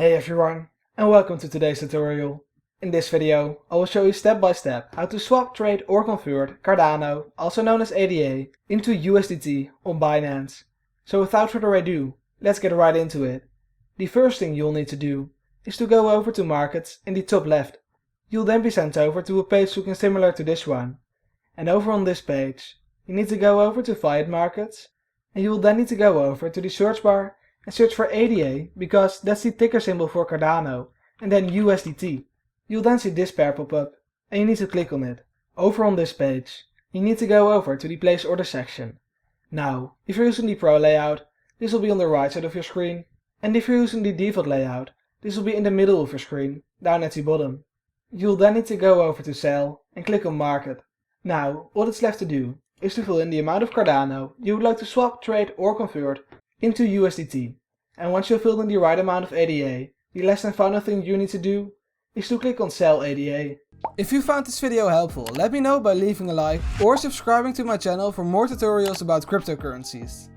Hey everyone, and welcome to today's tutorial. In this video, I will show you step by step how to swap, trade or convert Cardano, also known as ADA, into USDT on Binance. So without further ado, let's get right into it. The first thing you'll need to do is to go over to Markets in the top left. You'll then be sent over to a page looking similar to this one. And over on this page, you need to go over to Fiat Markets, and you will then need to go over to the search bar and search for ADA because that's the ticker symbol for Cardano, and then USDT. You'll then see this pair pop up, and you need to click on it. Over on this page, you need to go over to the place order section. Now, if you're using the Pro layout, this will be on the right side of your screen, and if you're using the default layout, this will be in the middle of your screen, down at the bottom. You'll then need to go over to Sell and click on Market. Now, all that's left to do is to fill in the amount of Cardano you would like to swap, trade or convert into USDT. And once you've filled in the right amount of ADA, the last and final thing you need to do is to click on Sell ADA. If you found this video helpful, let me know by leaving a like or subscribing to my channel for more tutorials about cryptocurrencies.